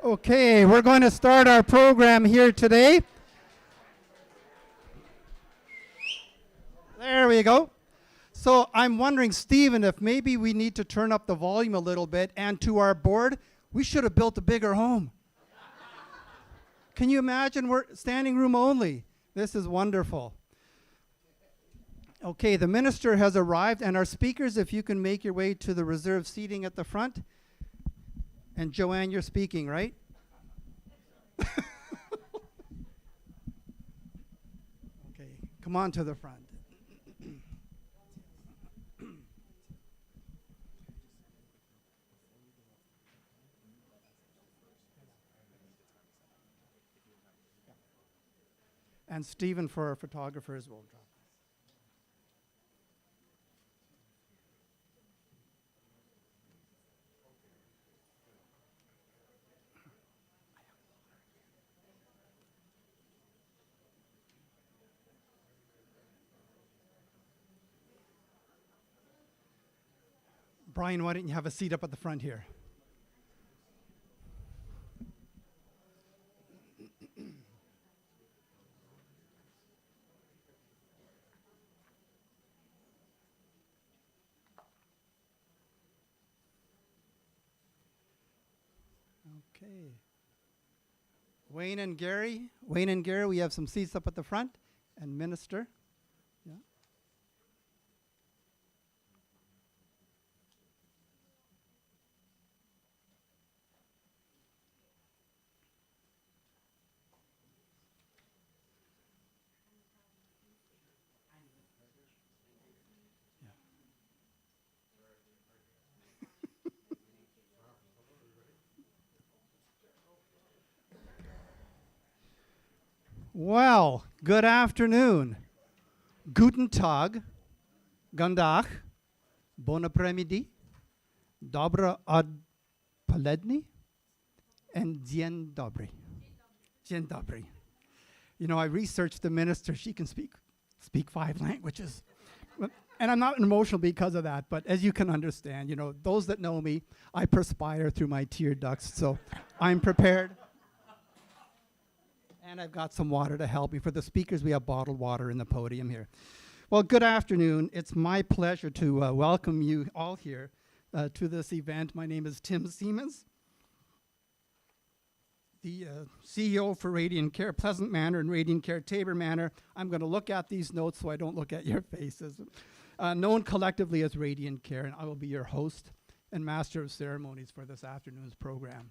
Okay, we're going to start our program here today. There we go. So I'm wondering, Stephen, if maybe we need to turn up the volume a little bit, and to our board, we should have built a bigger home. Can you imagine? We're standing room only. This is wonderful. Okay, the minister has arrived, and our speakers, if you can make your way to the reserved seating at the front. And Joanne, you're speaking, right? Okay, come on to the front. And Stephen, for our photographers, will drop. Brian, why don't you have a seat up at the front here? Okay. Wayne and Gary, we have some seats up at the front, and minister. Yeah. Well, good afternoon. Guten Tag, Gandach, Bon Apremidi, Dobra Odpoledni, and Dzień dobry. Dzień dobry. You know, I researched the minister. She can speak 5 languages. And I'm not emotional because of that, but as you can understand, you know, those that know me, I perspire through my tear ducts, so I'm prepared. And I've got some water to help me. For the speakers, we have bottled water in the podium here. Well, good afternoon. It's my pleasure to welcome you all here to this event. My name is Tim Siemens, the CEO for Radiant Care Pleasant Manor and Radiant Care Tabor Manor. I'm going to look at these notes so I don't look at your faces. Known collectively as Radiant Care, and I will be your host and master of ceremonies for this afternoon's program.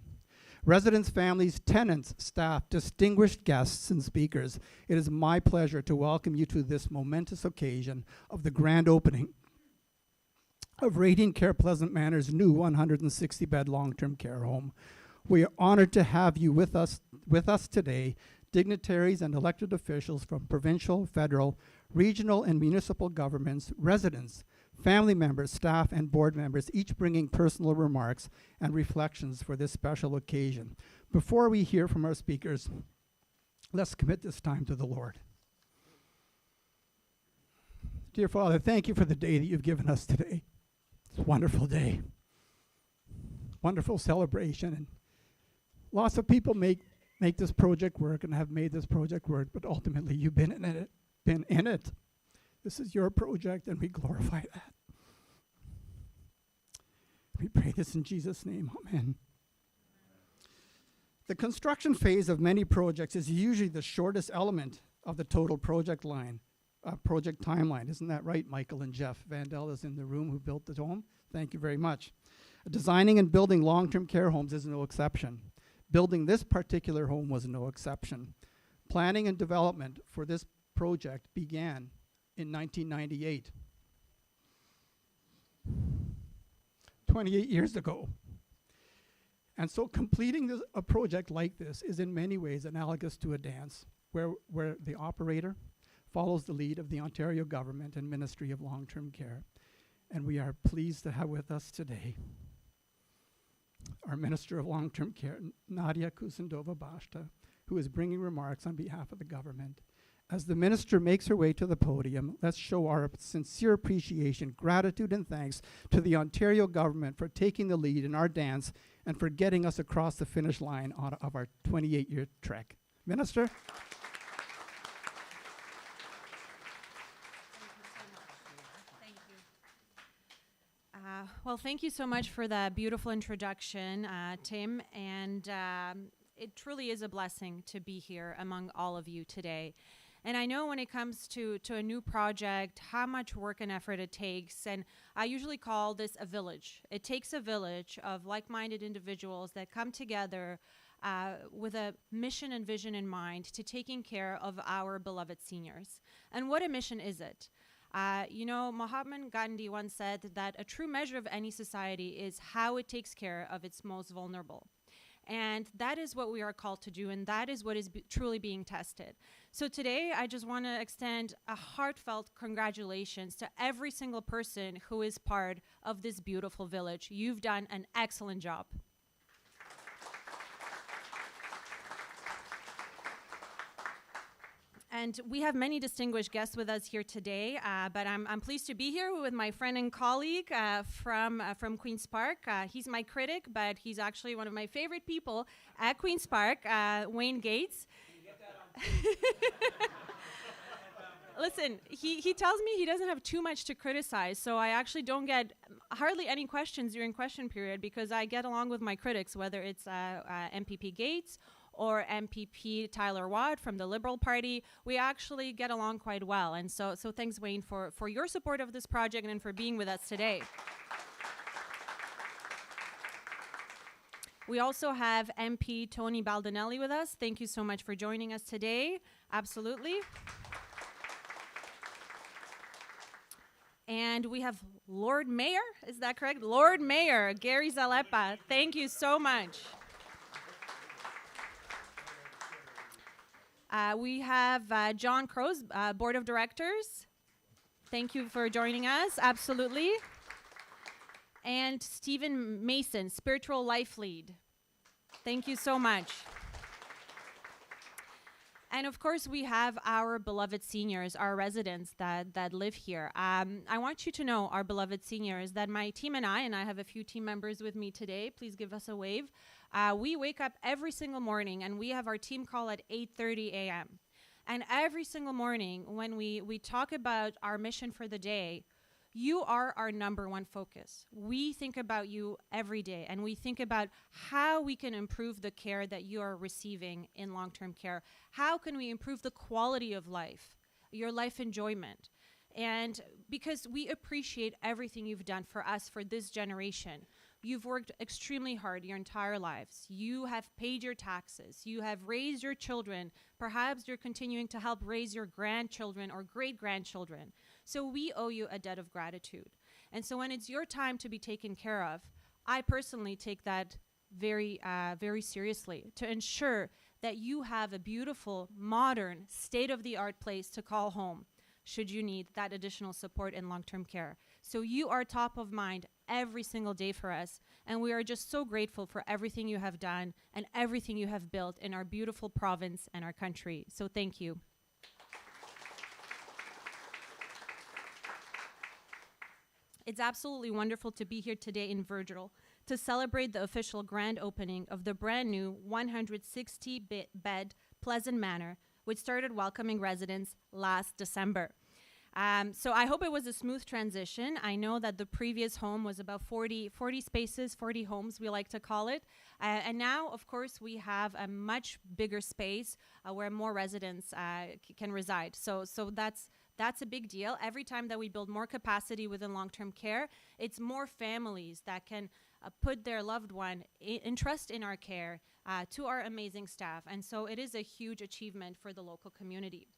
Residents, families, tenants, staff, distinguished guests and speakers, it is my pleasure to welcome you to this momentous occasion of the grand opening of Radiant Care Pleasant Manor's new 160-bed long-term care home. We are honored to have you with us today, dignitaries and elected officials from provincial, federal, regional, and municipal governments, residents, family members, staff, and board members, each bringing personal remarks and reflections for this special occasion. Before we hear from our speakers, let's commit this time to the Lord. Dear Father, thank you for the day that you've given us today. It's a wonderful day, wonderful celebration, and lots of people make this project work and have made this project work, but ultimately you've been in it. This is your project, and we glorify that. We pray this in Jesus' name, amen. The construction phase of many projects is usually the shortest element of the total project timeline. Isn't that right, Michael and Jeff? Vandell is in the room who built the home. Thank you very much. Designing and building long-term care homes is no exception. Building this particular home was no exception. Planning and development for this project began in 1998, 28 years ago. And so completing a project like this is in many ways analogous to a dance where the operator follows the lead of the Ontario government and Ministry of Long-Term Care. And we are pleased to have with us today our Minister of Long-Term Care, Nadia Kusendova-Bashta, who is bringing remarks on behalf of the government, As the minister makes her way to the podium, let's show our sincere appreciation, gratitude, and thanks to the Ontario government for taking the lead in our dance and for getting us across the finish line of our 28-year trek. Minister? Well, thank you so much for that beautiful introduction, Tim. And it truly is a blessing to be here among all of you today. And I know when it comes to a new project, how much work and effort it takes. And I usually call this a village. It takes a village of like-minded individuals that come together with a mission and vision in mind to taking care of our beloved seniors. And what a mission is it? Mahatma Gandhi once said that a true measure of any society is how it takes care of its most vulnerable. And that is what we are called to do, and that is what is truly being tested. So today, I just want to extend a heartfelt congratulations to every single person who is part of this beautiful village. You've done an excellent job. And we have many distinguished guests with us here today, but I'm pleased to be here with my friend and colleague from Queen's Park. He's my critic, but he's actually one of my favorite people at Queen's Park, Wayne Gates. Listen, he tells me he doesn't have too much to criticize, so I actually don't get hardly any questions during question period because I get along with my critics, whether it's MPP Gates or MPP Tyler Watt from the Liberal Party. We actually get along quite well. And so thanks, Wayne, for your support of this project and for being with us today. We also have MP Tony Baldinelli with us. Thank you so much for joining us today. Absolutely. And we have Lord Mayor, is that correct? Lord Mayor, Gary Zalepa. Thank you so much. We have John Crow's Board of Directors. Thank you for joining us, absolutely. And Stephen Mason, Spiritual Life Lead. Thank you so much. And of course, we have our beloved seniors, our residents that live here. I want you to know, our beloved seniors, that my team and I have a few team members with me today. Please give us a wave. We wake up every single morning, and we have our team call at 8:30 a.m. And every single morning, when we talk about our mission for the day, you are our number one focus. We think about you every day, and we think about how we can improve the care that you are receiving in long-term care. How can we improve the quality of life, your life enjoyment? And because we appreciate everything you've done for us, for this generation. You've worked extremely hard your entire lives. You have paid your taxes. You have raised your children. Perhaps you're continuing to help raise your grandchildren or great-grandchildren. So we owe you a debt of gratitude. And so when it's your time to be taken care of, I personally take that very seriously to ensure that you have a beautiful, modern, state-of-the-art place to call home should you need that additional support in long-term care. So you are top of mind every single day for us, and we are just so grateful for everything you have done and everything you have built in our beautiful province and our country. So thank you. It's absolutely wonderful to be here today in Virgil to celebrate the official grand opening of the brand new 160-bed Pleasant Manor, which started welcoming residents last December. So I hope it was a smooth transition. I know that the previous home was about 40 spaces, 40 homes, we like to call it. And now, of course, we have a much bigger space where more residents can reside. So that's a big deal. Every time that we build more capacity within long-term care, it's more families that can put their loved one in trust in our care to our amazing staff. And so it is a huge achievement for the local community.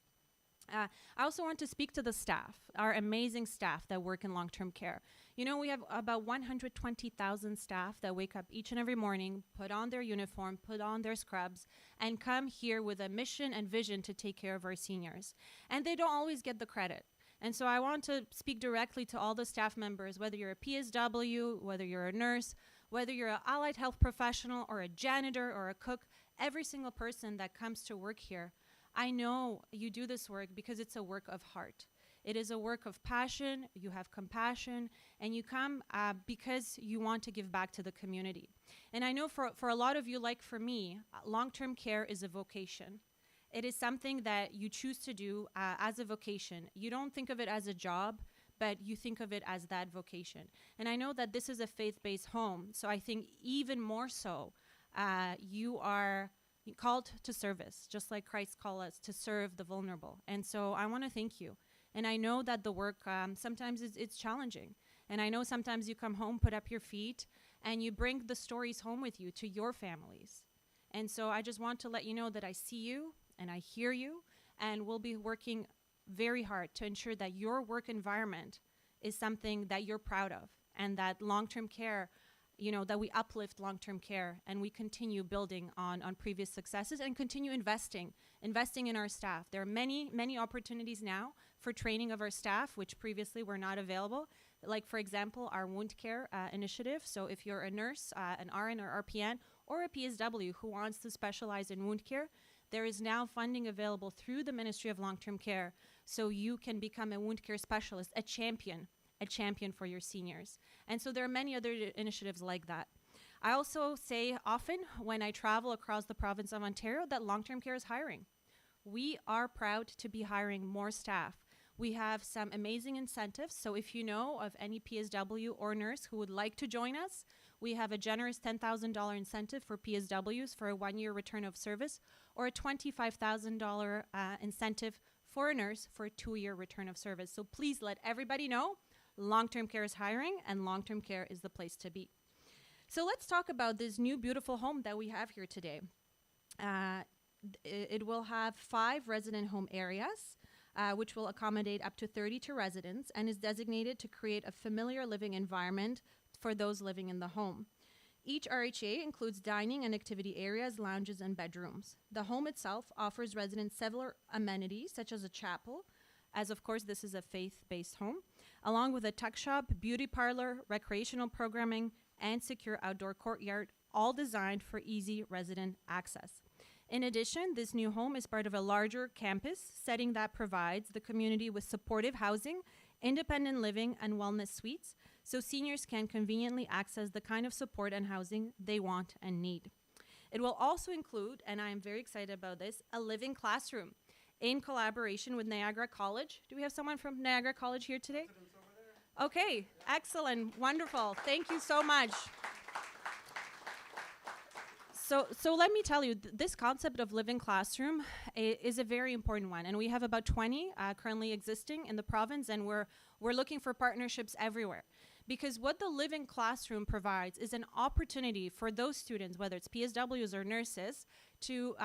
I also want to speak to the staff, our amazing staff that work in long-term care. You know, we have about 120,000 staff that wake up each and every morning, put on their uniform, put on their scrubs, and come here with a mission and vision to take care of our seniors. And they don't always get the credit. And so I want to speak directly to all the staff members, whether you're a PSW, whether you're a nurse, whether you're an allied health professional or a janitor or a cook, every single person that comes to work here. I know you do this work because it's a work of heart. It is a work of passion, you have compassion, and you come because you want to give back to the community. And I know for a lot of you, like for me, long-term care is a vocation. It is something that you choose to do as a vocation. You don't think of it as a job, but you think of it as that vocation. And I know that this is a faith-based home, so I think even more so, you are called to service, just like Christ called us to serve the vulnerable. And so I want to thank you. And I know that the work sometimes it's challenging. And I know sometimes you come home, put up your feet, and you bring the stories home with you to your families. And so I just want to let you know that I see you and I hear you, and we'll be working very hard to ensure that your work environment is something that you're proud of, and that long-term care, that we uplift long-term care and we continue building on previous successes and continue investing in our staff. There are many, many opportunities now for training of our staff, which previously were not available. Like, for example, our wound care initiative. So if you're a nurse, an RN or RPN, or a PSW who wants to specialize in wound care, there is now funding available through the Ministry of Long-Term Care, so you can become a wound care specialist, a champion for your seniors. And so there are many other initiatives like that. I also say often when I travel across the province of Ontario that long-term care is hiring. We are proud to be hiring more staff. We have some amazing incentives. So if you know of any PSW or nurse who would like to join us, we have a generous $10,000 incentive for PSWs for a 1-year return of service, or a $25,000 incentive for a nurse for a 2-year return of service. So please let everybody know long-term care is hiring, and long-term care is the place to be. So let's talk about this new beautiful home that we have here today. It will have 5 resident home areas, which will accommodate up to 32 residents, and is designated to create a familiar living environment for those living in the home. Each RHA includes dining and activity areas, lounges, and bedrooms. The home itself offers residents several amenities, such as a chapel, as of course this is a faith-based home, along with a tuck shop, beauty parlor, recreational programming, and secure outdoor courtyard, all designed for easy resident access. In addition, this new home is part of a larger campus setting that provides the community with supportive housing, independent living, and wellness suites, so seniors can conveniently access the kind of support and housing they want and need. It will also include, and I am very excited about this, a living classroom in collaboration with Niagara College. Do we have someone from Niagara College here today? Okay, excellent, wonderful. Thank you so much. So let me tell you, this concept of living classroom is a very important one, and we have about 20 currently existing in the province, and we're looking for partnerships everywhere. Because what the living classroom provides is an opportunity for those students, whether it's PSWs or nurses, to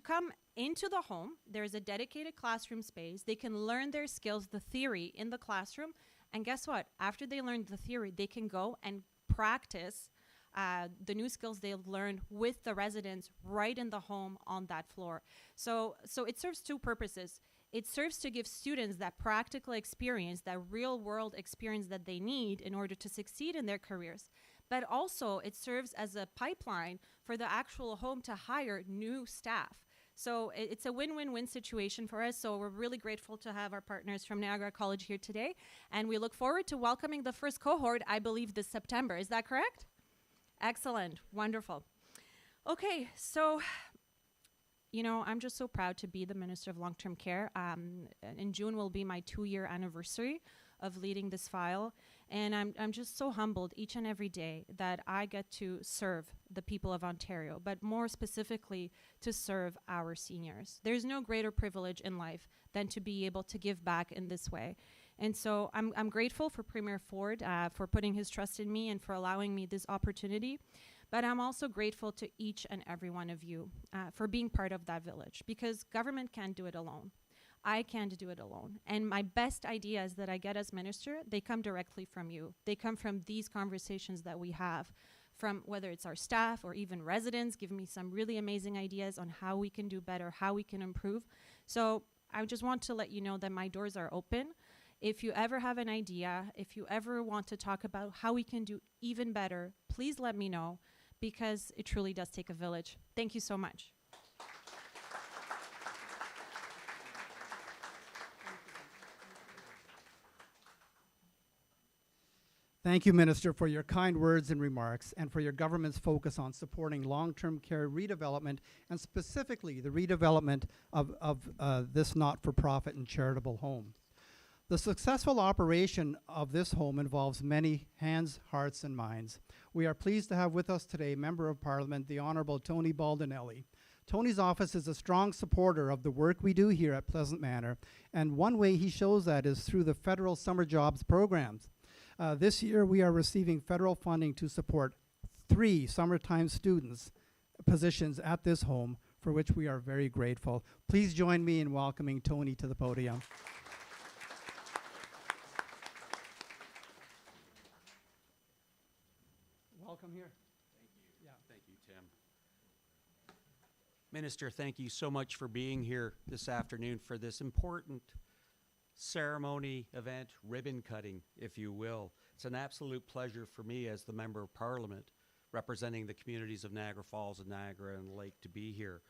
come into the home. There's a dedicated classroom space. They can learn their skills, the theory in the classroom, and guess what? After they learn the theory, they can go and practice the new skills they've learned with the residents right in the home on that floor. So it serves 2 purposes. It serves to give students that practical experience, that real world experience that they need in order to succeed in their careers. But also it serves as a pipeline for the actual home to hire new staff. So it's a win-win-win situation for us. So we're really grateful to have our partners from Niagara College here today. And we look forward to welcoming the first cohort, I believe, this September. Is that correct? Excellent. Wonderful. Okay, so, I'm just so proud to be the Minister of Long-Term Care. In June will be my 2-year anniversary of leading this file. And I'm just so humbled each and every day that I get to serve the people of Ontario, but more specifically to serve our seniors. There's no greater privilege in life than to be able to give back in this way. And so I'm grateful for Premier Ford for putting his trust in me and for allowing me this opportunity. But I'm also grateful to each and every one of you for being part of that village, because government can't do it alone. I can't do it alone. And my best ideas that I get as minister, they come directly from you. They come from these conversations that we have, from whether it's our staff or even residents giving me some really amazing ideas on how we can do better, how we can improve. So I just want to let you know that my doors are open. If you ever have an idea, if you ever want to talk about how we can do even better, please let me know, because it truly does take a village. Thank you so much. Thank you, Minister, for your kind words and remarks and for your government's focus on supporting long-term care redevelopment and specifically the redevelopment of this not-for-profit and charitable home. The successful operation of this home involves many hands, hearts, and minds. We are pleased to have with us today Member of Parliament, the Honourable Tony Baldinelli. Tony's office is a strong supporter of the work we do here at Pleasant Manor, and one way he shows that is through the federal summer jobs programs. This year we are receiving federal funding to support 3 summertime students positions at this home, for which we are very grateful. Please join me in welcoming Tony to the podium. Welcome here. Thank you, Tim. Minister, thank you so much for being here this afternoon for this important ceremony, event, ribbon cutting, if you will. It's an absolute pleasure for me as the Member of Parliament representing the communities of Niagara Falls and Niagara and the Lake to be here.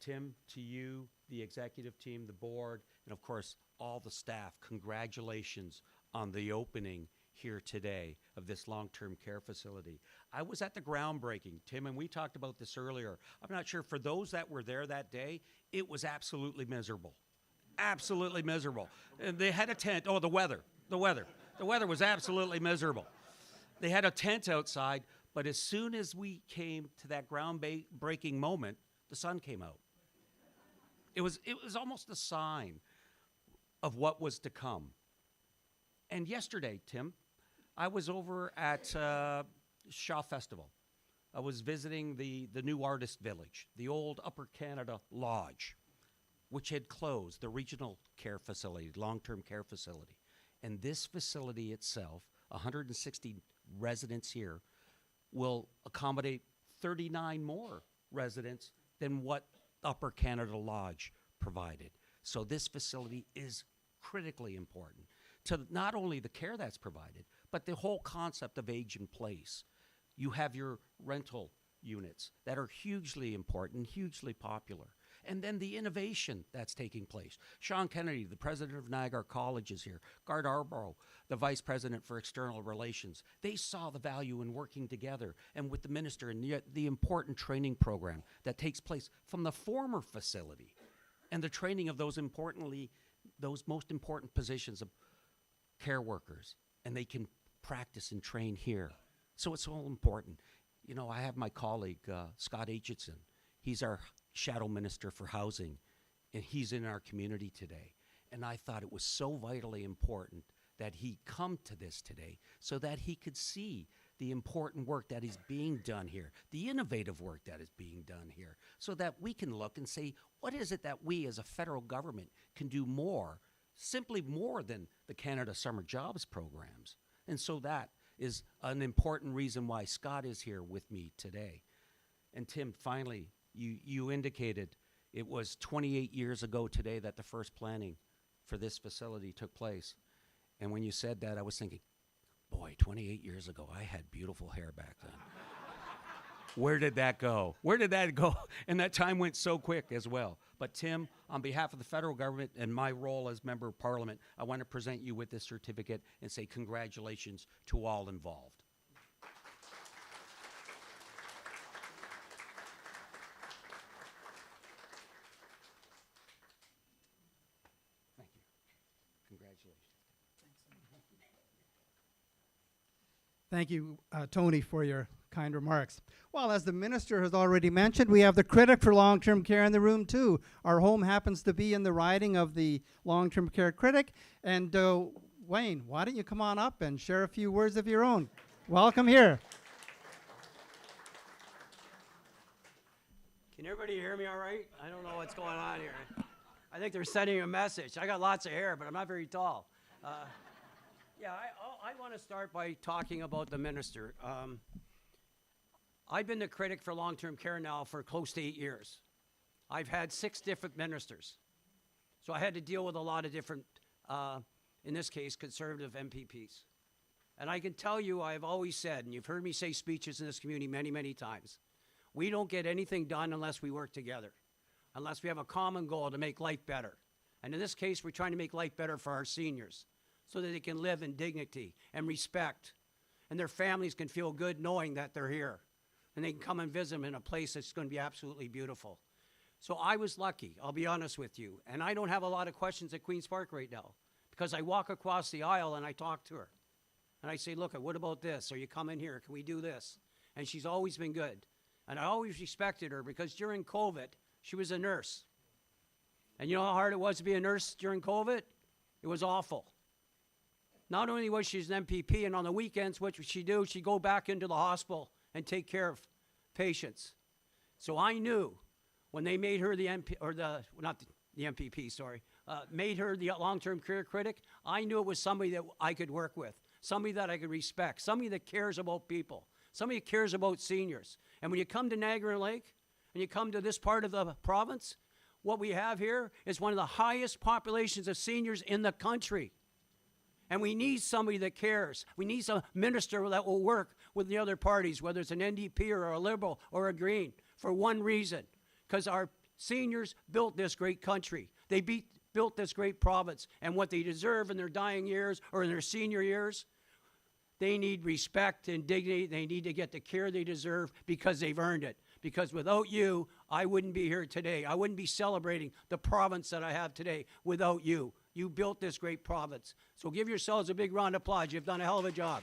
Tim, to you, the executive team, the board, and of course, all the staff, congratulations on the opening here today of this long-term care facility. I was at the groundbreaking, Tim, and we talked about this earlier. I'm not sure, for those that were there that day, it was absolutely miserable. Absolutely miserable. And they had a tent. Oh, the weather was absolutely miserable. They had a tent outside, but as soon as we came to that groundbreaking moment, the sun came out. It was almost a sign of what was to come. And yesterday, Tim, I was over at Shaw Festival. I was visiting the new artist village, the old Upper Canada Lodge, which had closed, the regional care facility, long-term care facility. And this facility itself, 160 residents here, will accommodate 39 more residents than what Upper Canada Lodge provided. So this facility is critically important to not only the care that's provided, but the whole concept of age in place. You have your rental units that are hugely important, hugely popular. And then the innovation that's taking place. Sean Kennedy, the president of Niagara College, is here. Gard Arborough, the vice president for external relations. They saw the value in working together and with the minister and the important training program that takes place from the former facility and the training of those most important positions of care workers. And they can practice and train here. So it's all important. You know, I have my colleague, Scott Aitchison. He's our shadow minister for housing, and he's in our community today. And I thought it was so vitally important that he come to this today so that he could see the important work that is being done here, the innovative work that is being done here, so that we can look and say, what is it that we as a federal government can do more, simply more than the Canada Summer Jobs programs? And so that is an important reason why Scott is here with me today. And Tim, finally, you indicated it was 28 years ago today that the first planning for this facility took place. And when you said that, I was thinking, boy, 28 years ago, I had beautiful hair back then. Where did that go? Where did that go? And that time went so quick as well. But Tim, on behalf of the federal government and my role as Member of Parliament, I want to present you with this certificate and say congratulations to all involved. Thank you. Congratulations. Thank you, Tony, for your kind remarks. Well, as the minister has already mentioned, we have the critic for long-term care in the room too. Our home happens to be in the riding of the long-term care critic. And Wayne, why don't you come on up and share a few words of your own? Welcome here. Can everybody hear me all right? I don't know what's going on here. I think they're sending a message. I got lots of hair, but I'm not very tall. I want to start by talking about the minister. I've been the critic for long-term care now for close to 8 years. I've had 6 different ministers. So I had to deal with a lot of different, in this case, conservative MPPs. And I can tell you, I've always said, and you've heard me say speeches in this community many, many times, we don't get anything done unless we work together, unless we have a common goal to make life better. And in this case, we're trying to make life better for our seniors so that they can live in dignity and respect and their families can feel good knowing that they're here. And they can come and visit them in a place that's going to be absolutely beautiful. So I was lucky, I'll be honest with you. And I don't have a lot of questions at Queen's Park right now because I walk across the aisle and I talk to her. And I say, look, what about this? Or you come in here, can we do this? And she's always been good. And I always respected her because during COVID, she was a nurse. And you know how hard it was to be a nurse during COVID? It was awful. Not only was she an MPP, and on the weekends, what would she do? She'd go back into the hospital and take care of patients. So I knew when they made her the MP, or the, not the MPP, sorry, made her the long-term care critic, I knew it was somebody that I could work with, somebody that I could respect, somebody that cares about people, somebody that cares about seniors. And when you come to Niagara Lake, and you come to this part of the province, what we have here is one of the highest populations of seniors in the country. And we need somebody that cares. We need a minister that will work with the other parties, whether it's an NDP or a Liberal or a Green, for one reason, because our seniors built this great country. They built this great province, and what they deserve in their dying years or in their senior years, they need respect and dignity. They need to get the care they deserve because they've earned it. Because without you, I wouldn't be here today. I wouldn't be celebrating the province that I have today without you. You built this great province. So give yourselves a big round of applause. You've done a hell of a job.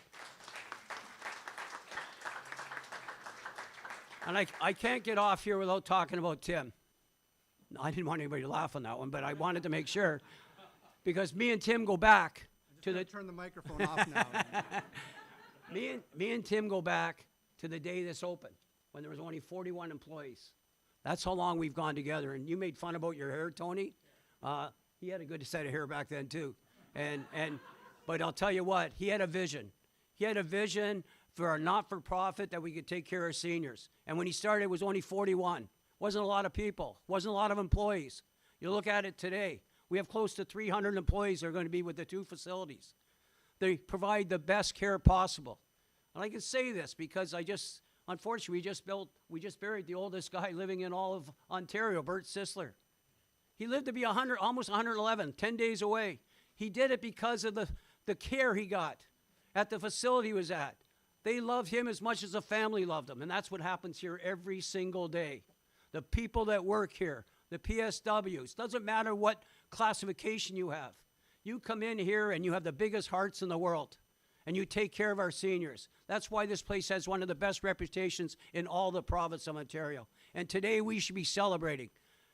And I can't get off here without talking about Tim. I didn't want anybody to laugh on that one, but I wanted to make sure. Because me and Tim go back to the... Turn the microphone off now. Me and Tim go back to the day this opened, when there was only 41 employees. That's how long we've gone together. And you made fun about your hair, Tony. He had a good set of hair back then, too. But I'll tell you what, he had a vision. He had a vision for a not-for-profit that we could take care of seniors. And when he started, it was only 41. Wasn't a lot of people. Wasn't a lot of employees. You look at it today, we have close to 300 employees that are going to be with the two facilities. They provide the best care possible. And I can say this because unfortunately, we just buried the oldest guy living in all of Ontario, Bert Sisler. He lived to be 100, almost 111, 10 days away. He did it because of the care he got at the facility he was at. They loved him as much as the family loved him, and that's what happens here every single day. The people that work here, the PSWs, doesn't matter what classification you have. You come in here and you have the biggest hearts in the world, and you take care of our seniors. That's why this place has one of the best reputations in all the province of Ontario. And today we should be celebrating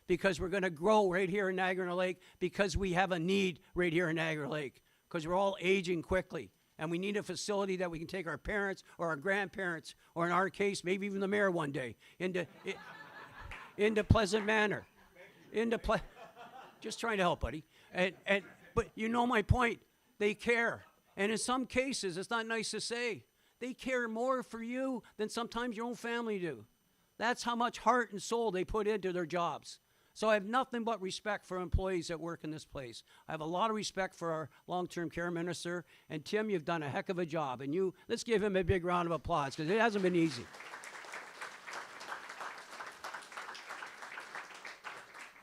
because we're going to grow right here in Niagara Lake because we have a need right here in Niagara Lake because we're all aging quickly. And we need a facility that we can take our parents or our grandparents, or in our case, maybe even the mayor one day, into Pleasant Manor. Just trying to help, buddy. But you know my point. They care. And in some cases, it's not nice to say, they care more for you than sometimes your own family do. That's how much heart and soul they put into their jobs. So I have nothing but respect for employees that work in this place. I have a lot of respect for our long-term care minister. And Tim, you've done a heck of a job. And let's give him a big round of applause because it hasn't been easy.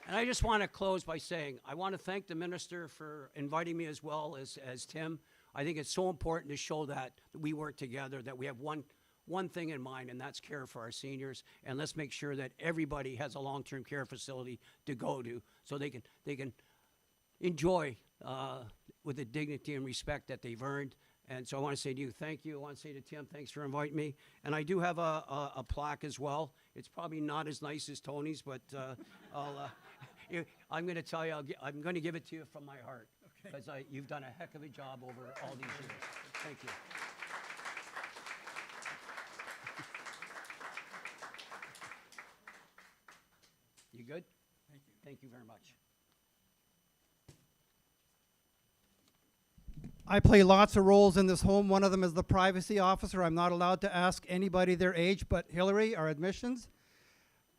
And I just want to close by saying, I want to thank the minister for inviting me as well as Tim. I think it's so important to show that we work together, that we have one thing in mind, and that's care for our seniors. And let's make sure that everybody has a long-term care facility to go to so they can enjoy with the dignity and respect that they've earned. And so I want to say to you, thank you. I want to say to Tim, thanks for inviting me. And I do have a plaque as well. It's probably not as nice as Tony's, but I'm going to tell you, I'm going to give it to you from my heart. Because you've done a heck of a job over all these years. Thank you. You good? Thank you. Thank you very much. I play lots of roles in this home. One of them is the privacy officer. I'm not allowed to ask anybody their age, but Hillary, our admissions.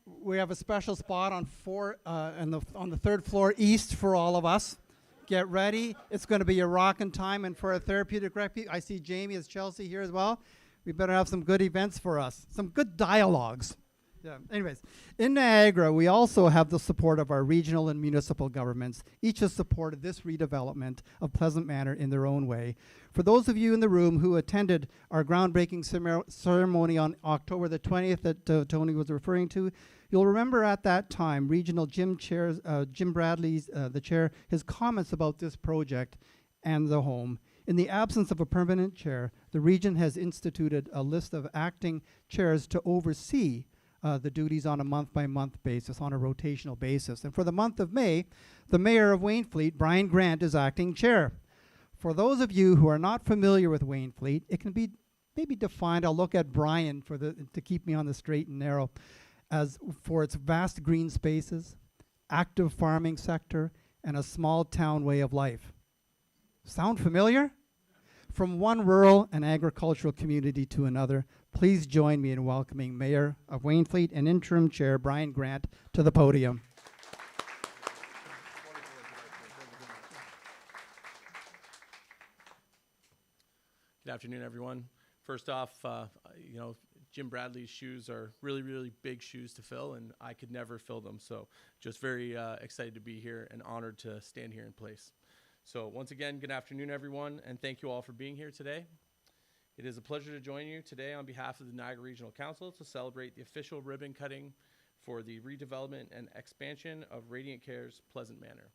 We have a special spot on the third floor east for all of us. Get ready. It's going to be a rockin' time. And for a therapeutic rec, I see Jamie as Chelsea here as well. We better have some good events for us. Some good dialogues. Yeah. Anyways, in Niagara, we also have the support of our regional and municipal governments. Each has supported this redevelopment of Pleasant Manor in their own way. For those of you in the room who attended our groundbreaking ceremony on October the 20th that Tony was referring to, you'll remember at that time, Regional Jim Bradley's, the chair, his comments about this project and the home. In the absence of a permanent chair, the region has instituted a list of acting chairs to oversee the duties on a month-by-month basis, on a rotational basis. And for the month of May, the Mayor of Waynflete, Brian Grant, is acting chair. For those of you who are not familiar with Waynflete, it can be maybe defined, I'll look at Brian to keep me on the straight and narrow, as for its vast green spaces, active farming sector, and a small town way of life. Sound familiar? From one rural and agricultural community to another, please join me in welcoming Mayor of Waynflete and Interim Chair Brian Grant to the podium. Good afternoon, everyone. First off, Jim Bradley's shoes are really, really big shoes to fill, and I could never fill them. So just very excited to be here and honored to stand here in place. So once again, good afternoon, everyone, and thank you all for being here today. It is a pleasure to join you today on behalf of the Niagara Regional Council to celebrate the official ribbon cutting for the redevelopment and expansion of Radiant Care's Pleasant Manor.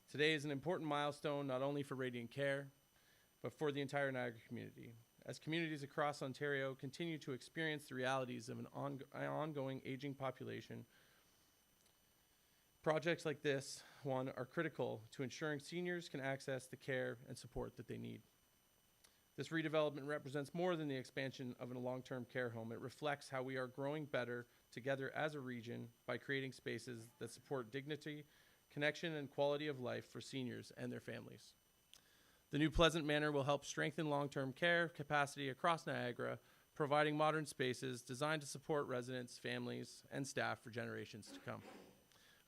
Today is an important milestone not only for Radiant Care, but for the entire Niagara community, as communities across Ontario continue to experience the realities of an ongoing aging population. Projects like this one are critical to ensuring seniors can access the care and support that they need. This redevelopment represents more than the expansion of a long-term care home. It reflects how we are growing better together as a region by creating spaces that support dignity, connection, and quality of life for seniors and their families. The new Pleasant Manor will help strengthen long-term care capacity across Niagara, providing modern spaces designed to support residents, families, and staff for generations to come.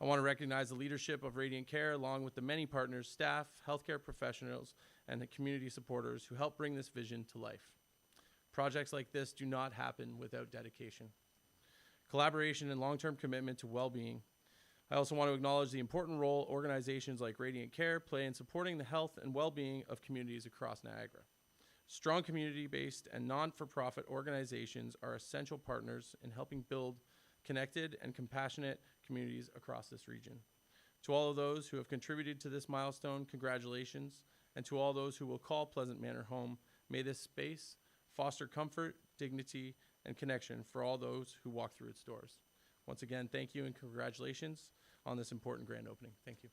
I want to recognize the leadership of Radiant Care along with the many partners, staff, healthcare professionals, and the community supporters who help bring this vision to life. Projects like this do not happen without dedication, collaboration, and long-term commitment to well-being. I also want to acknowledge the important role organizations like Radiant Care play in supporting the health and well-being of communities across Niagara. Strong community-based and non-for-profit organizations are essential partners in helping build connected and compassionate communities across this region. To all of those who have contributed to this milestone, congratulations, and to all those who will call Pleasant Manor home, may this space foster comfort, dignity, and connection for all those who walk through its doors. Once again, thank you and congratulations on this important grand opening. Thank you.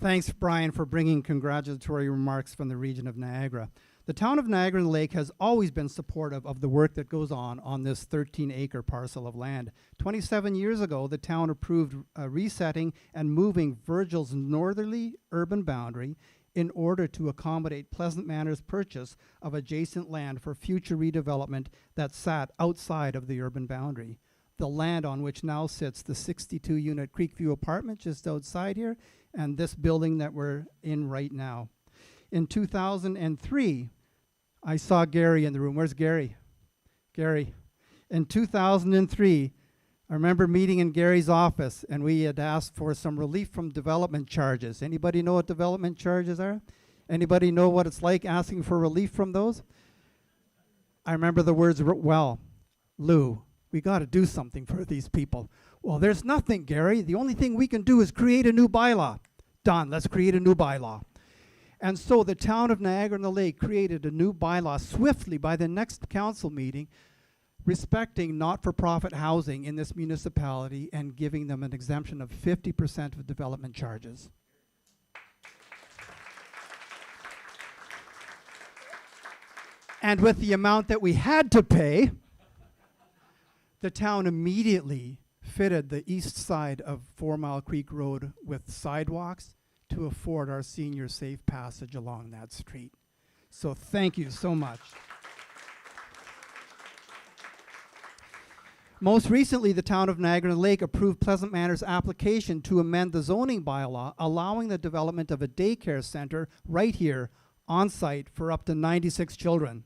Thanks, Brian, for bringing congratulatory remarks from the region of Niagara. The town of Niagara-on-the-Lake has always been supportive of the work that goes on this 13-acre parcel of land. 27 years ago, the town approved resetting and moving Virgil's northerly urban boundary in order to accommodate Pleasant Manor's purchase of adjacent land for future redevelopment that sat outside of the urban boundary. The land on which now sits the 62-unit Creekview apartment just outside here, and this building that we're in right now. In 2003, I saw Gary in the room. Where's Gary? Gary. In 2003, I remember meeting in Gary's office, and we had asked for some relief from development charges. Anybody know what development charges are? Anybody know what it's like asking for relief from those? I remember the words, well, Lou, we got to do something for these people. Well, there's nothing, Gary. The only thing we can do is create a new bylaw. Done. Let's create a new bylaw. And so the town of Niagara-on-the-Lake created a new bylaw swiftly by the next council meeting, respecting not-for-profit housing in this municipality and giving them an exemption of 50% of development charges. And with the amount that we had to pay, the town immediately fitted the east side of 4 Mile Creek Road with sidewalks to afford our seniors safe passage along that street. So thank you so much. Most recently, the town of Niagara-on-the-Lake approved Pleasant Manor's application to amend the zoning bylaw, allowing the development of a daycare center right here on site for up to 96 children,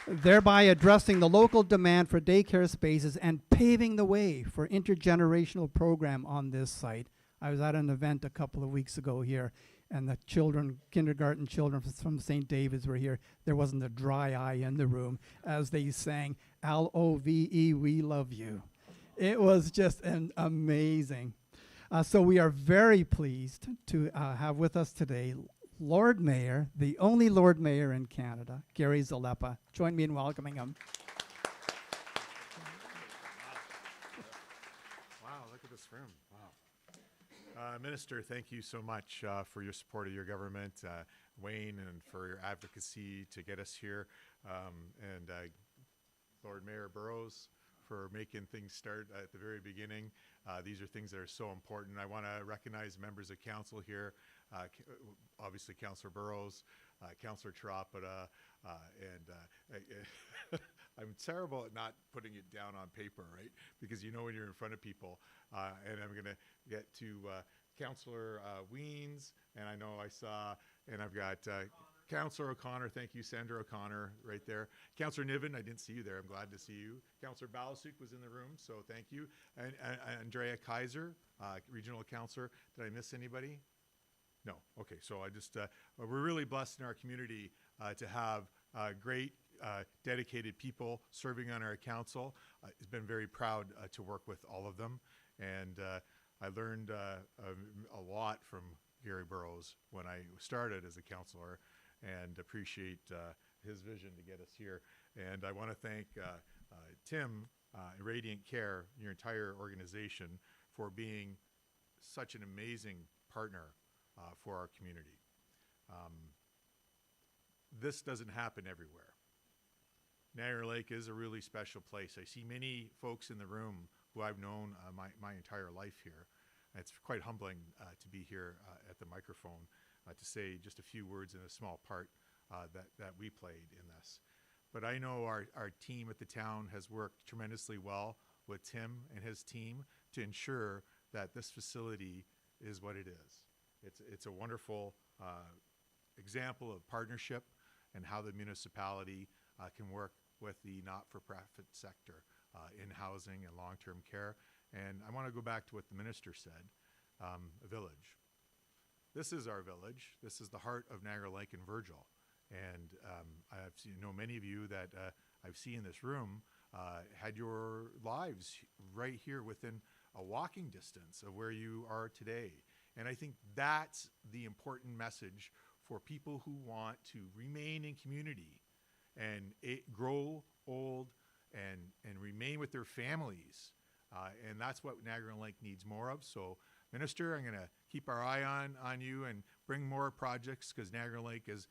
thereby addressing the local demand for daycare spaces and paving the way for intergenerational program on this site. I was at an event a couple of weeks ago here, and the children, kindergarten children from St. David's were here. There wasn't a dry eye in the room as they sang L-O-V-E, we love you. It was just amazing. So we are very pleased to have with us today Lord Mayor, the only Lord Mayor in Canada, Gary Zalepa. Join me in welcoming him. Wow, look at this room. Wow. Minister, thank you so much for your support of your government, Wayne, and for your advocacy to get us here. And Lord Mayor Burrows for making things start at the very beginning. These are things that are so important. I want to recognize members of council here, obviously Councillor Burrows, Councillor Chiropata, and I'm terrible at not putting it down on paper, right? Because you know when you're in front of people, and I'm going to get to Councillor Weens, and I know I saw, and I've got Councillor O'Connor, thank you, Sandra O'Connor, right there. Councillor Niven, I didn't see you there, I'm glad to see you. Councillor Balasuk was in the room, so thank you. And Andrea Kaiser, Regional Councillor. Did I miss anybody? No, okay, so I just, we're really blessed in our community to have great, dedicated people serving on our council. It's been very proud to work with all of them, and I learned a lot from Gary Burrows when I started as a councillor, and appreciate his vision to get us here. And I want to thank Tim, Radiant Care, your entire organization, for being such an amazing partner for our community. This doesn't happen everywhere. Niagara Lake is a really special place. I see many folks in the room who I've known my entire life here. It's quite humbling to be here at the microphone to say just a few words in a small part that we played in this. But I know our team at the town has worked tremendously well with Tim and his team to ensure that this facility is what it is. It's a wonderful example of partnership and how the municipality can work with the not-for-profit sector in housing and long-term care. And I want to go back to what the minister said, a village. This is our village. This is the heart of Niagara Lake and Virgil. And I've seen, many of you that I've seen in this room had your lives right here within a walking distance of where you are today. And I think that's the important message for people who want to remain in community and grow old and remain with their families. And that's what Niagara Lake needs more of. So, Minister, I'm going to keep our eye on you and bring more projects, because Niagara Lake, as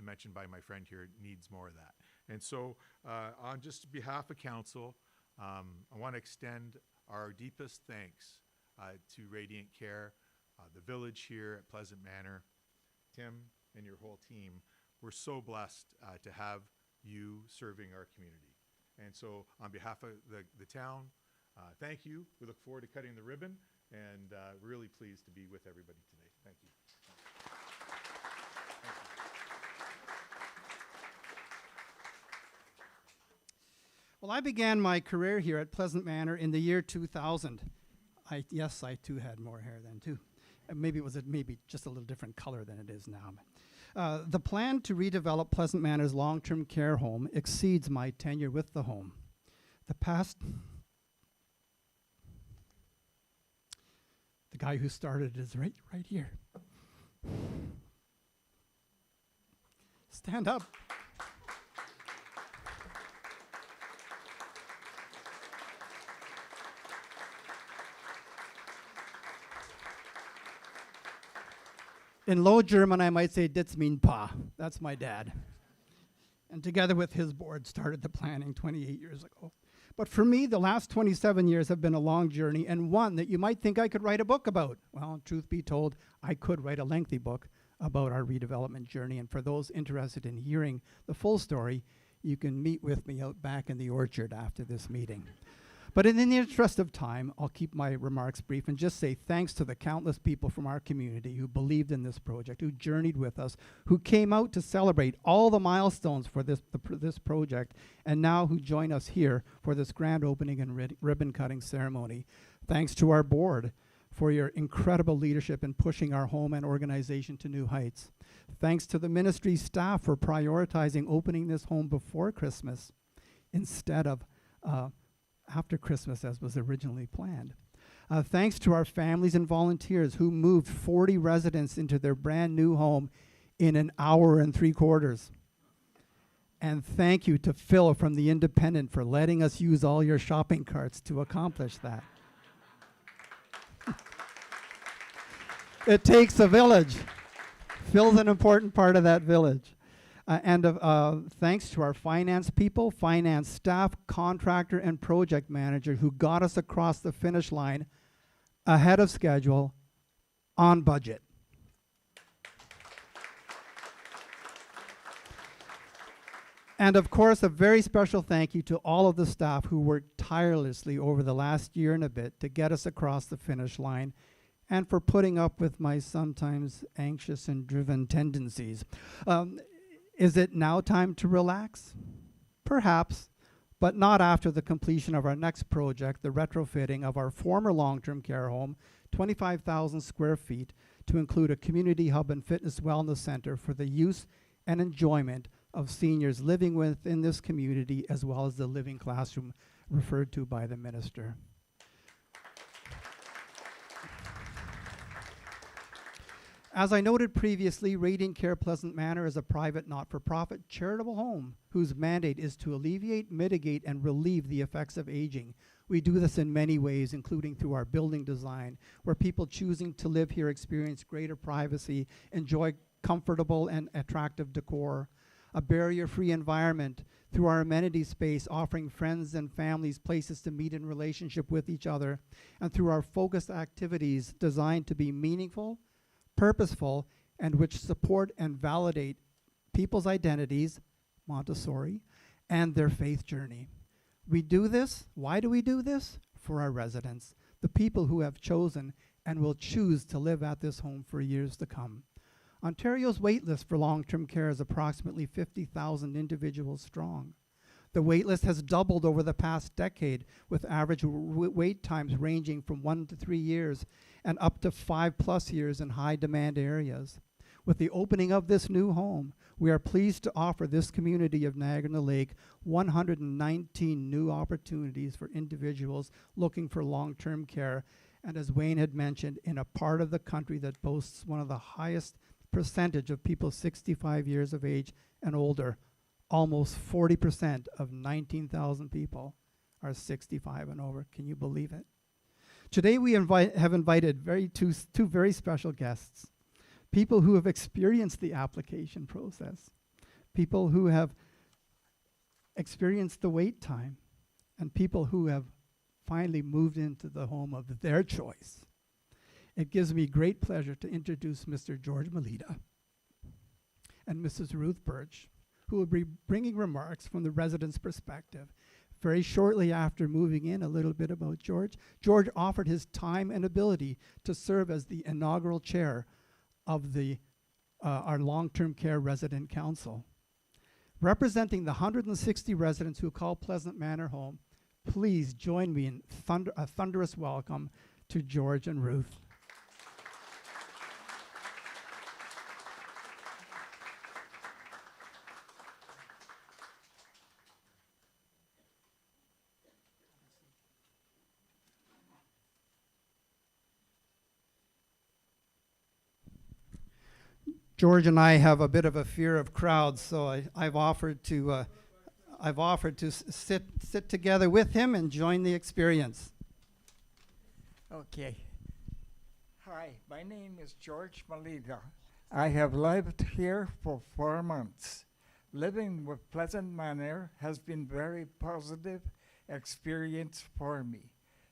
mentioned by my friend here, needs more of that. And so, on just behalf of council, I want to extend our deepest thanks to Radiant Care, the village here at Pleasant Manor, Tim and your whole team. We're so blessed to have you serving our community. And so, on behalf of the town, thank you. We look forward to cutting the ribbon, and really pleased to be with everybody today. Thank you. Well, I began my career here at Pleasant Manor in the year 2000. Yes, I too had more hair then too. Maybe it was maybe just a little different color than it is now. The plan to redevelop Pleasant Manor's long-term care home exceeds my tenure with the home. The guy who started it is right here. Stand up. In Low German, I might say, "Dit's mein Pa." That's my dad. And together with his board, started the planning 28 years ago. But for me, the last 27 years have been a long journey, and one that you might think I could write a book about. Well, truth be told, I could write a lengthy book about our redevelopment journey. And for those interested in hearing the full story, you can meet with me out back in the orchard after this meeting. But in the interest of time, I'll keep my remarks brief and just say thanks to the countless people from our community who believed in this project, who journeyed with us, who came out to celebrate all the milestones for this project, and now who join us here for this grand opening and ribbon cutting ceremony. Thanks to our board for your incredible leadership in pushing our home and organization to new heights. Thanks to the ministry staff for prioritizing opening this home before Christmas instead of after Christmas as was originally planned. Thanks to our families and volunteers who moved 40 residents into their brand new home in an hour and 3/4. And thank you to Phil from The Independent for letting us use all your shopping carts to accomplish that. It takes a village. Phil's an important part of that village. And thanks to our finance people, finance staff, contractor, and project manager who got us across the finish line ahead of schedule on budget. And of course, a very special thank you to all of the staff who worked tirelessly over the last year and a bit to get us across the finish line and for putting up with my sometimes anxious and driven tendencies. Is it now time to relax? Perhaps, but not after the completion of our next project, the retrofitting of our former long-term care home, 25,000 square feet, to include a community hub and fitness wellness center for the use and enjoyment of seniors living within this community, as well as the living classroom referred to by the minister. As I noted previously, Radiant Care Pleasant Manor is a private, not-for-profit charitable home whose mandate is to alleviate, mitigate, and relieve the effects of aging. We do this in many ways, including through our building design, where people choosing to live here experience greater privacy, enjoy comfortable and attractive decor, a barrier-free environment through our amenity space, offering friends and families places to meet in relationship with each other, and through our focused activities designed to be meaningful, purposeful, and which support and validate people's identities, Montessori, and their faith journey. We do this, why do we do this? For our residents, the people who have chosen and will choose to live at this home for years to come. Ontario's waitlist for long-term care is approximately 50,000 individuals strong. The waitlist has doubled over the past decade, with average wait times ranging from 1 to 3 years and up to 5+ years in high-demand areas. With the opening of this new home, we are pleased to offer this community of Niagara-on-the-Lake 119 new opportunities for individuals looking for long-term care, and as Wayne had mentioned, in a part of the country that boasts one of the highest percentage of people 65 years of age and older. Almost 40% of 19,000 people are 65 and over. Can you believe it? Today we have invited two very special guests, people who have experienced the application process, people who have experienced the wait time, and people who have finally moved into the home of their choice. It gives me great pleasure to introduce Mr. George Melita and Mrs. Ruth Birch, who will be bringing remarks from the residents' perspective. Very shortly after moving in, a little bit about George. George offered his time and ability to serve as the inaugural chair of our long-term care resident council. Representing the 160 residents who call Pleasant Manor home, please join me in a thunderous welcome to George and Ruth. George and I have a bit of a fear of crowds, so I've offered to sit together with him and join the experience. Okay. Hi, my name is George Melita. I have lived here for 4 months. Living with Pleasant Manor has been very positive experience for me.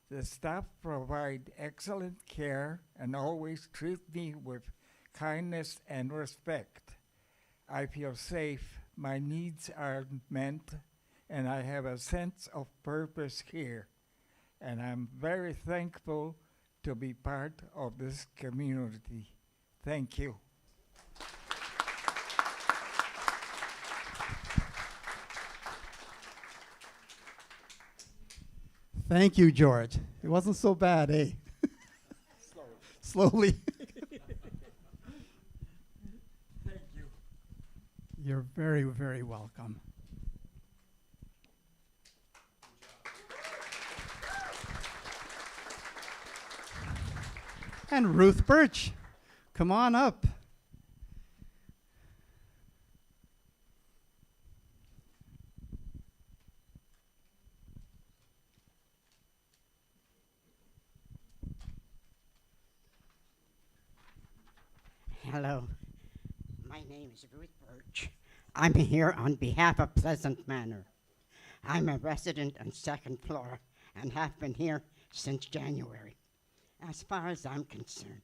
The staff provide excellent care and always treat me with kindness and respect. I feel safe, my needs are met, and I have a sense of purpose here. and I'm very thankful to be part of this community. Thank you. Thank you, George. It wasn't so bad, eh? Slowly. Thank you. You're very, very welcome. And Ruth Birch, come on up. Hello, my name is Ruth Birch. I'm here on behalf of Pleasant Manor. I'm a resident on second floor and have been here since January. As far as I'm concerned,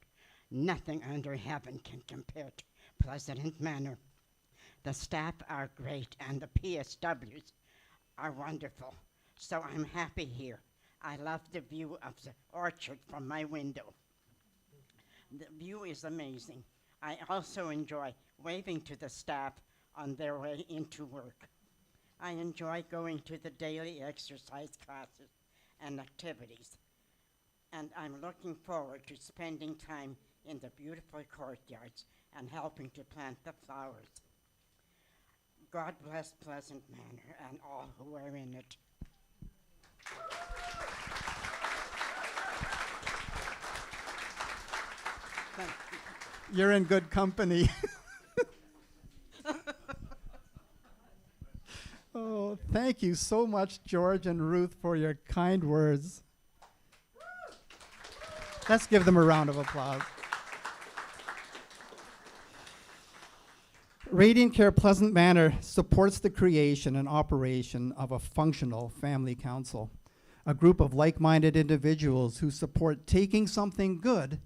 nothing under heaven can compare to Pleasant Manor. The staff are great and the PSWs are wonderful, so I'm happy here. I love the view of the orchard from my window. The view is amazing. I also enjoy waving to the staff on their way into work. I enjoy going to the daily exercise classes and activities, and I'm looking forward to spending time in the beautiful courtyards and helping to plant the flowers. God bless Pleasant Manor and all who are in it. Thank you. You're in good company. Oh, thank you so much, George and Ruth, for your kind words. Let's give them a round of applause. Radiant Care Pleasant Manor supports the creation and operation of a functional family council, a group of like-minded individuals who support taking something good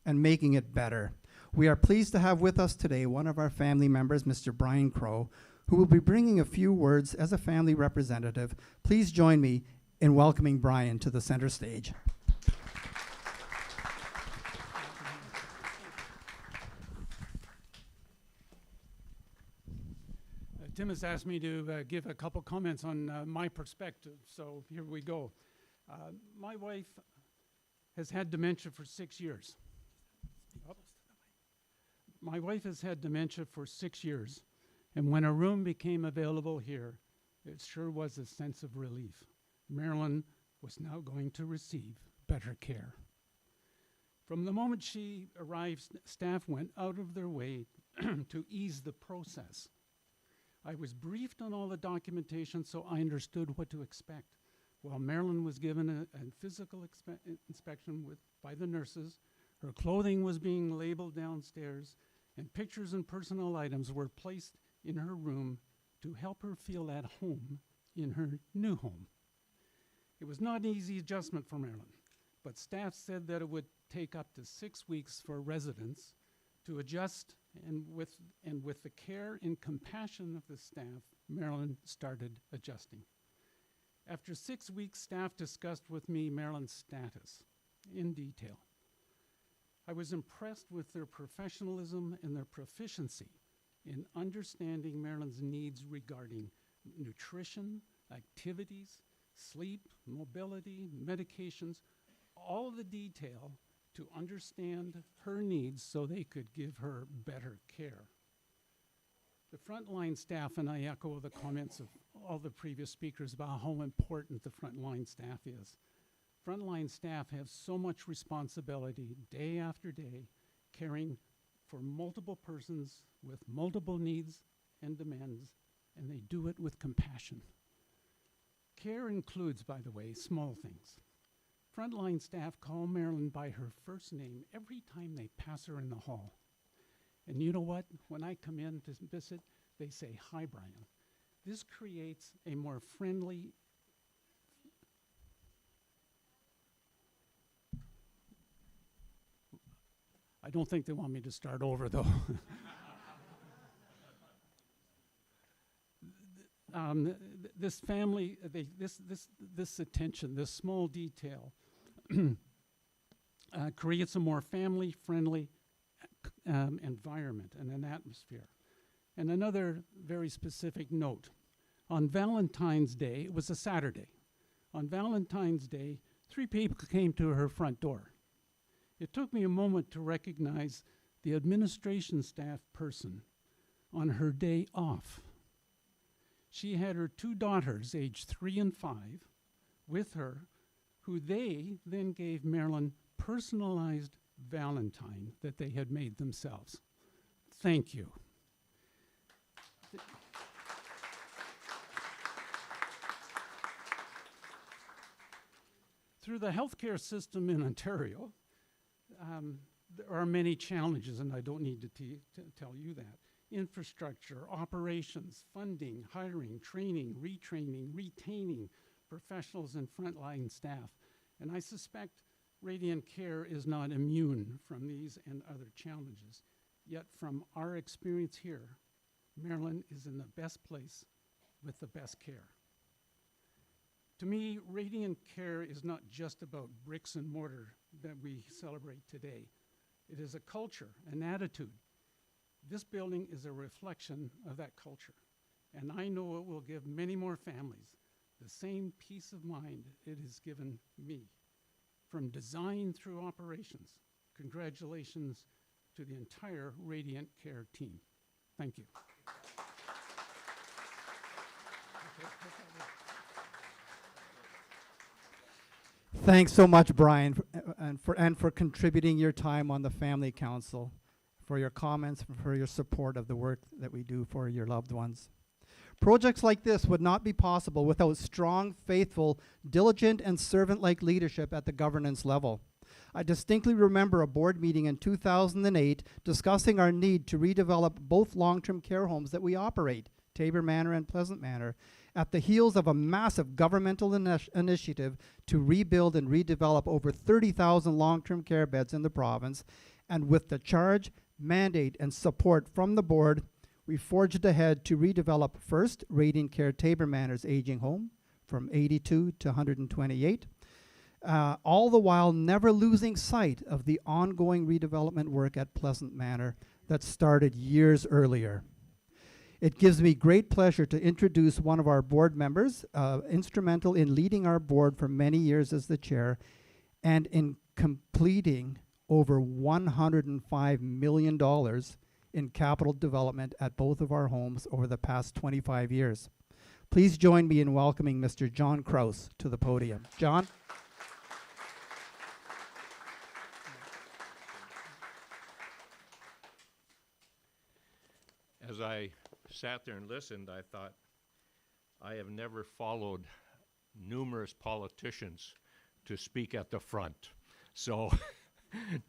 and making it better. We are pleased to have with us today one of our family members, Mr. Brian Crow, who will be bringing a few words as a family representative. Please join me in welcoming Brian to the center stage. Tim has asked me to give a couple comments on my perspective, so here we go. My wife has had dementia for 6 years. My wife has had dementia for 6 years, and when a room became available here, it sure was a sense of relief. Marilyn was now going to receive better care. From the moment she arrived, staff went out of their way to ease the process. I was briefed on all the documentation, so I understood what to expect. While Marilyn was given a physical inspection by the nurses, her clothing was being labeled downstairs, and pictures and personal items were placed in her room to help her feel at home in her new home. It was not an easy adjustment for Marilyn, but staff said that it would take up to 6 weeks for residents to adjust, and with the care and compassion of the staff, Marilyn started adjusting. After 6 weeks, staff discussed with me Marilyn's status in detail. I was impressed with their professionalism and their proficiency in understanding Marilyn's needs regarding nutrition, activities, sleep, mobility, medications, all the detail to understand her needs so they could give her better care. The frontline staff, and I echo the comments of all the previous speakers about how important the frontline staff is. Frontline staff have so much responsibility day after day, caring for multiple persons with multiple needs and demands, and they do it with compassion. Care includes, by the way, small things. Frontline staff call Marilyn by her first name every time they pass her in the hall. And you know what? When I come in to visit, they say, "Hi, Brian." This creates a more friendly I don't think they want me to start over, though. this family, this attention, this small detail creates a more family-friendly environment and an atmosphere. And another very specific note. On Valentine's Day, it was a Saturday. On Valentine's Day, 3 people came to her front door. It took me a moment to recognize the administration staff person on her day off. She had her 2 daughters, aged 3 and 5, with her, who they then gave Marilyn personalized Valentine that they had made themselves. Thank you. Through the healthcare system in Ontario, there are many challenges, and I don't need to tell you that. Infrastructure, operations, funding, hiring, training, retraining, retaining professionals and frontline staff. And I suspect Radiant Care is not immune from these and other challenges. Yet from our experience here, Maryland is in the best place with the best care. To me, Radiant Care is not just about bricks and mortar that we celebrate today. It is a culture, an attitude. This building is a reflection of that culture. And I know it will give many more families the same peace of mind it has given me. From design through operations, congratulations to the entire Radiant Care team. Thank you. Thanks so much, Brian, and for contributing your time on the Family Council, for your comments, for your support of the work that we do for your loved ones. Projects like this would not be possible without strong, faithful, diligent, and servant-like leadership at the governance level. I distinctly remember a board meeting in 2008 discussing our need to redevelop both long-term care homes that we operate, Tabor Manor and Pleasant Manor, at the heels of a massive governmental initiative to rebuild and redevelop over 30,000 long-term care beds in the province. And with the charge, mandate, and support from the board, we forged ahead to redevelop first Radiant Care Tabor Manor's aging home from 82 to 128, all the while never losing sight of the ongoing redevelopment work at Pleasant Manor that started years earlier. It gives me great pleasure to introduce one of our board members, instrumental in leading our board for many years as the chair, and in completing over $105 million in capital development at both of our homes over the past 25 years. Please join me in welcoming Mr. John Krause to the podium. John? As I sat there and listened, I thought, I have never followed numerous politicians to speak at the front. So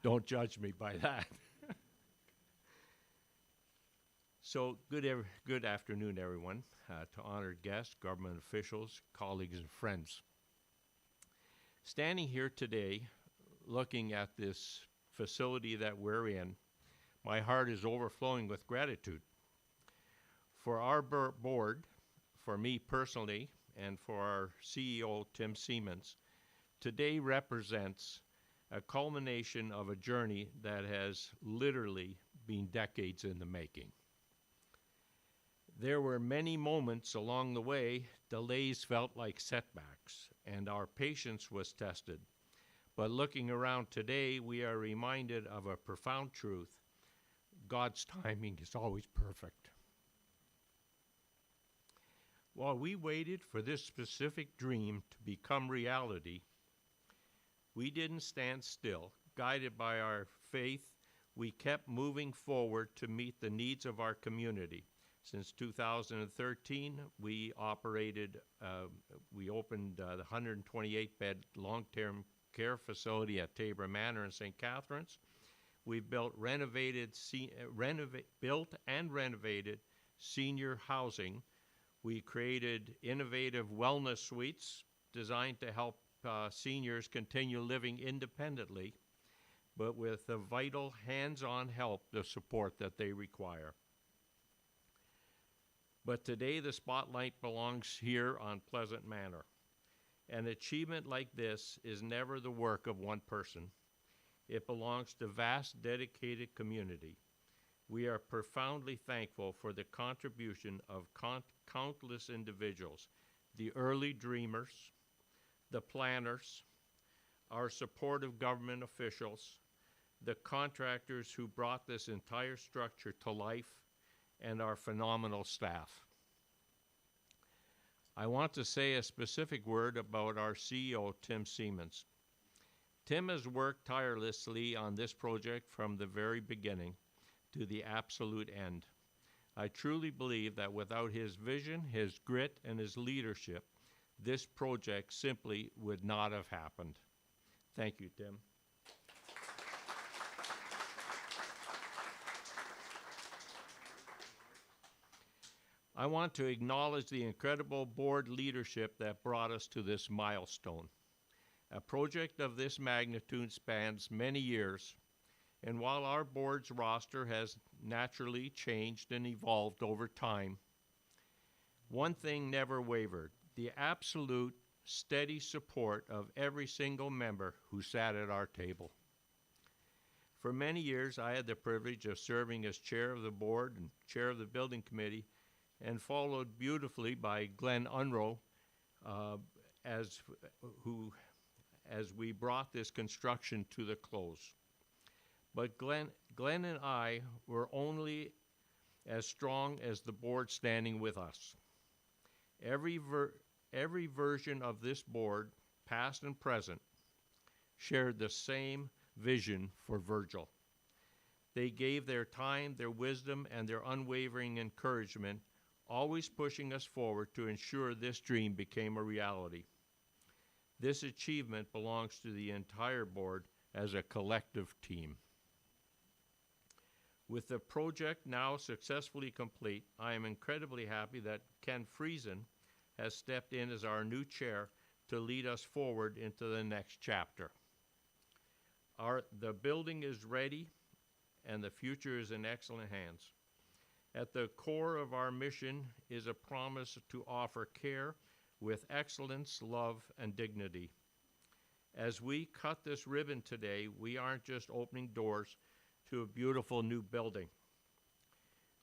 don't judge me by that. So good afternoon, everyone, to honored guests, government officials, colleagues, and friends. Standing here today, looking at this facility that we're in, my heart is overflowing with gratitude. For our board, for me personally, and for our CEO, Tim Siemens, today represents a culmination of a journey that has literally been decades in the making. There were many moments along the way, delays felt like setbacks, and our patience was tested. But looking around today, we are reminded of a profound truth. God's timing is always perfect. While we waited for this specific dream to become reality, we didn't stand still. Guided by our faith, we kept moving forward to meet the needs of our community. Since 2013, we opened the 128-bed long-term care facility at Tabor Manor in St. Catharines. We've built built and renovated senior housing. We created innovative wellness suites designed to help seniors continue living independently, but with the vital hands-on help, the support that they require. But today the spotlight belongs here on Pleasant Manor. An achievement like this is never the work of one person. It belongs to vast, dedicated community. We are profoundly thankful for the contribution of countless individuals, the early dreamers, the planners, our supportive government officials, the contractors who brought this entire structure to life, and our phenomenal staff. I want to say a specific word about our CEO, Tim Siemens. Tim has worked tirelessly on this project from the very beginning to the absolute end. I truly believe that without his vision, his grit, and his leadership, this project simply would not have happened. Thank you, Tim. I want to acknowledge the incredible board leadership that brought us to this milestone. A project of this magnitude spans many years, and while our board's roster has naturally changed and evolved over time, one thing never wavered: the absolute steady support of every single member who sat at our table. For many years, I had the privilege of serving as chair of the board and chair of the building committee, and followed beautifully by Glenn Unroe as we brought this construction to the close. But Glenn and I were only as strong as the board standing with us. Every version of this board, past and present, shared the same vision for Virgil. They gave their time, their wisdom, and their unwavering encouragement, always pushing us forward to ensure this dream became a reality. This achievement belongs to the entire board as a collective team. With the project now successfully complete, I am incredibly happy that Ken Friesen has stepped in as our new chair to lead us forward into the next chapter. The building is ready, and the future is in excellent hands. At the core of our mission is a promise to offer care with excellence, love, and dignity. As we cut this ribbon today, we aren't just opening doors to a beautiful new building.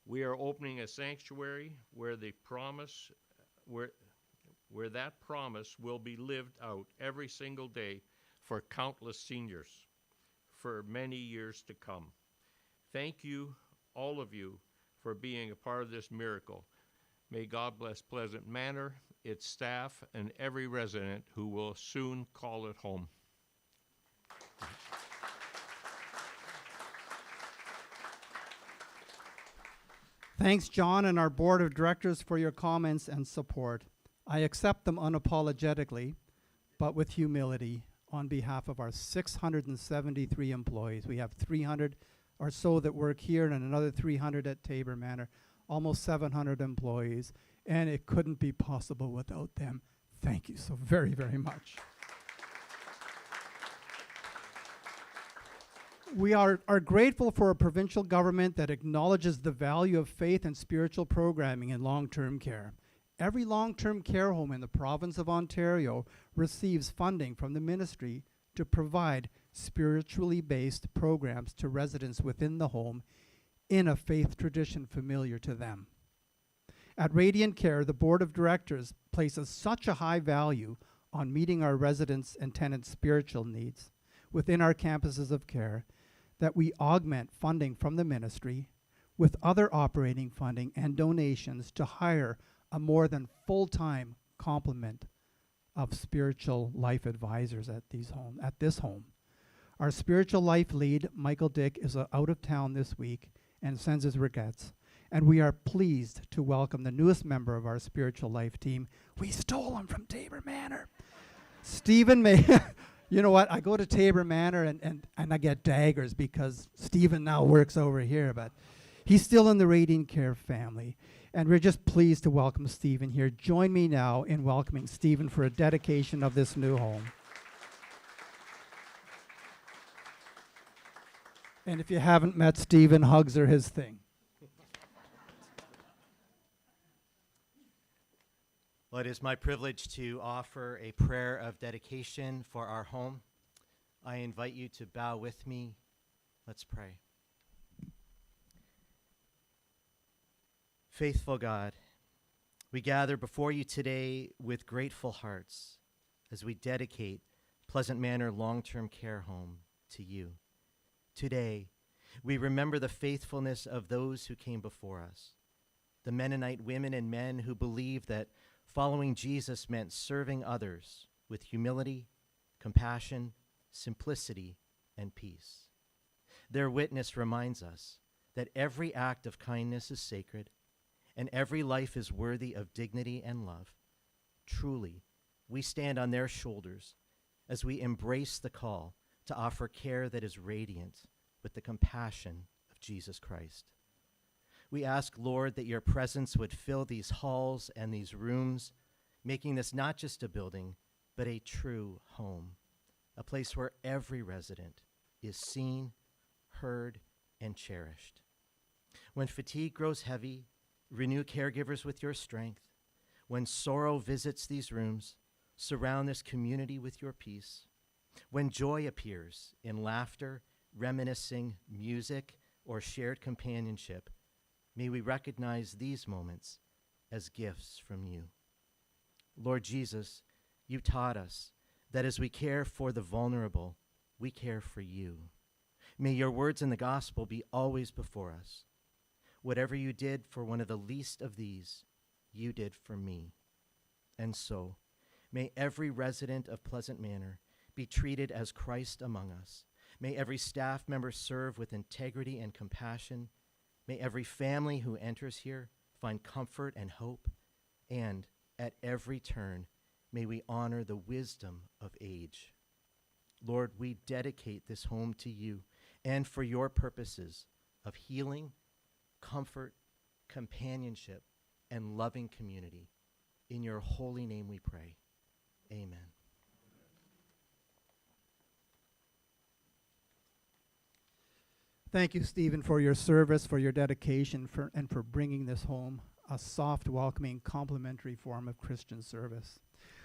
We are opening a sanctuary where that promise will be lived out every single day for countless seniors for many years to come. Thank you, all of you, for being a part of this miracle. May God bless Pleasant Manor, its staff, and every resident who will soon call it home. Thanks, John, and our board of directors for your comments and support. I accept them unapologetically, but with humility on behalf of our 673 employees. We have 300 or so that work here and another 300 at Tabor Manor, almost 700 employees, and it couldn't be possible without them. Thank you so very, very much. We are grateful for a provincial government that acknowledges the value of faith and spiritual programming in long-term care. Every long-term care home in the province of Ontario receives funding from the ministry to provide spiritually based programs to residents within the home in a faith tradition familiar to them. At Radiant Care, the board of directors places such a high value on meeting our residents' and tenants' spiritual needs within our campuses of care that we augment funding from the ministry with other operating funding and donations to hire a more than full-time complement of spiritual life advisors at this home. Our spiritual life lead, Michael Dick, is out of town this week and sends his regrets. And we are pleased to welcome the newest member of our spiritual life team. We stole him from Tabor Manor. Stephen May. You know what? I go to Tabor Manor and I get daggers because Stephen now works over here, but he's still in the Radiant Care family. And we're just pleased to welcome Stephen here. Join me now in welcoming Stephen for a dedication of this new home. And if you haven't met Stephen, hugs are his thing. Well, it is my privilege to offer a prayer of dedication for our home. I invite you to bow with me. Let's pray. Faithful God, we gather before you today with grateful hearts as we dedicate Pleasant Manor Long-Term Care Home to you. Today, we remember the faithfulness of those who came before us, the Mennonite women and men who believed that following Jesus meant serving others with humility, compassion, simplicity, and peace. Their witness reminds us that every act of kindness is sacred and every life is worthy of dignity and love. Truly, we stand on their shoulders as we embrace the call to offer care that is radiant with the compassion of Jesus Christ. We ask, Lord, that your presence would fill these halls and these rooms, making this not just a building, but a true home, a place where every resident is seen, heard, and cherished. When fatigue grows heavy, renew caregivers with your strength. When sorrow visits these rooms, surround this community with your peace. When joy appears in laughter, reminiscing, music, or shared companionship, may we recognize these moments as gifts from you. Lord Jesus, you taught us that as we care for the vulnerable, we care for you. May your words in the gospel be always before us. Whatever you did for one of the least of these, you did for me. And so, may every resident of Pleasant Manor be treated as Christ among us. May every staff member serve with integrity and compassion. May every family who enters here find comfort and hope. And at every turn, may we honor the wisdom of age. Lord, we dedicate this home to you and for your purposes of healing, comfort, companionship, and loving community. In your holy name we pray. Amen. Thank you, Stephen, for your service, for your dedication, and for bringing this home, a soft, welcoming, complimentary form of Christian service.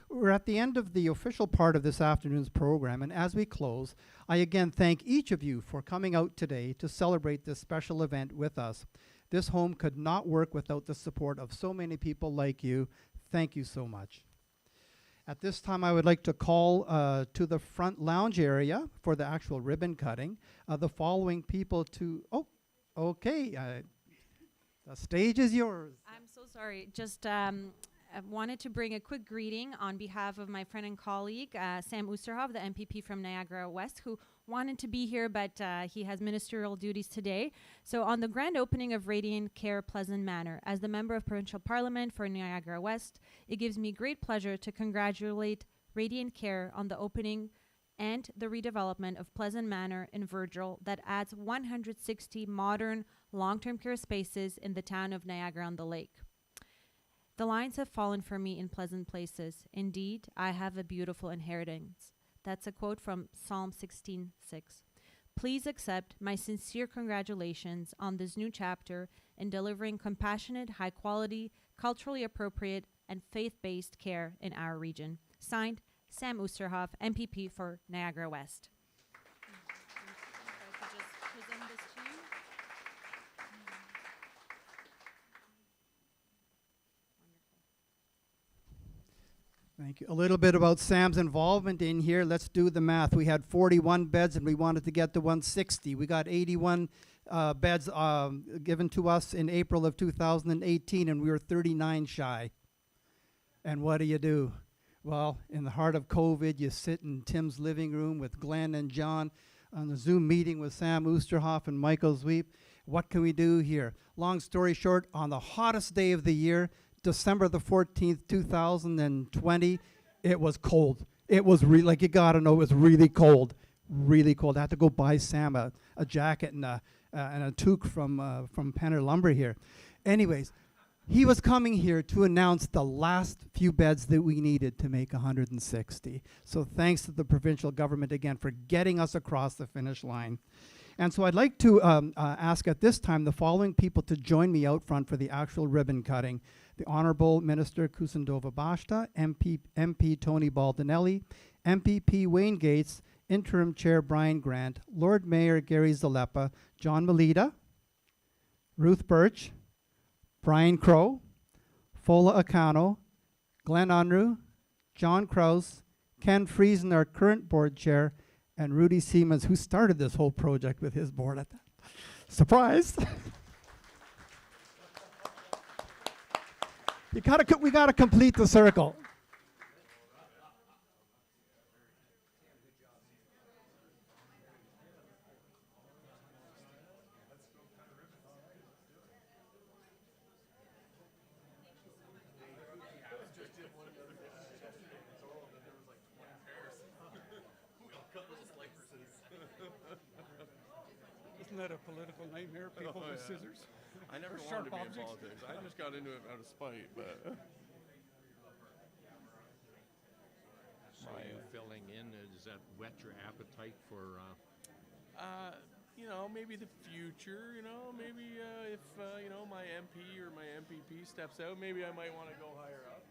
We're at the end of the official part of this afternoon's program, and as we close, I again thank each of you for coming out today to celebrate this special event with us. This home could not work without the support of so many people like you. Thank you so much. At this time, I would like to call to the front lounge area for the actual ribbon cutting the following people to, the stage is yours. I'm so sorry. Just I wanted to bring a quick greeting on behalf of my friend and colleague, Sam Oosterhoff, the MPP from Niagara West, who wanted to be here, but he has ministerial duties today. So on the grand opening of Radiant Care Pleasant Manor, as the member of Provincial Parliament for Niagara West, it gives me great pleasure to congratulate Radiant Care on the opening and the redevelopment of Pleasant Manor in Virgil that adds 160 modern long-term care spaces in the town of Niagara-on-the-Lake. The lines have fallen for me in pleasant places. Indeed, I have a beautiful inheritance. That's a quote from Psalm 16:6. Please accept my sincere congratulations on this new chapter in delivering compassionate, high-quality, culturally appropriate, and faith-based care in our region. Signed, Sam Oosterhoff, MPP for Niagara West. Thank you. A little bit about Sam's involvement in here. Let's do the math. We had 41 beds and we wanted to get to 160. We got 81 beds given to us in April of 2018 and we were 39 shy. And what do? Well, in the heart of COVID, you sit in Tim's living room with Glenn and John on the Zoom meeting with Sam Oosterhoff and Michael Zweep. What can we do here? Long story short, on the hottest day of the year, December the 14th, 2020, it was cold. It was like you gotta know, it was really cold, really cold. I had to go buy Sam a jacket and a toque from Penner Lumber here. Anyways, he was coming here to announce the last few beds that we needed to make 160. So thanks to the provincial government again for getting us across the finish line. And so I'd like to ask at this time the following people to join me out front for the actual ribbon cutting. The Honorable Minister Kusindova Bashta, MP Tony Baldinelli, MPP Wayne Gates, Interim Chair Brian Grant, Lord Mayor Gary Zalepa, John Melita, Ruth Birch, Brian Crow, Fola Akano, Glenn Unruh, John Krause, Ken Friesen, our current board chair, and Rudy Siemens, who started this whole project with his board at that. Surprise! We gotta complete the circle. Isn't that a political nightmare, people with scissors? I never For wanted to sharp be in objects. politics. I just got into it out of spite, but. So you filling in, does that whet your appetite for, You know, maybe the future, you know, maybe if, you know, my MP or my MPP steps out, maybe I might want to go higher up.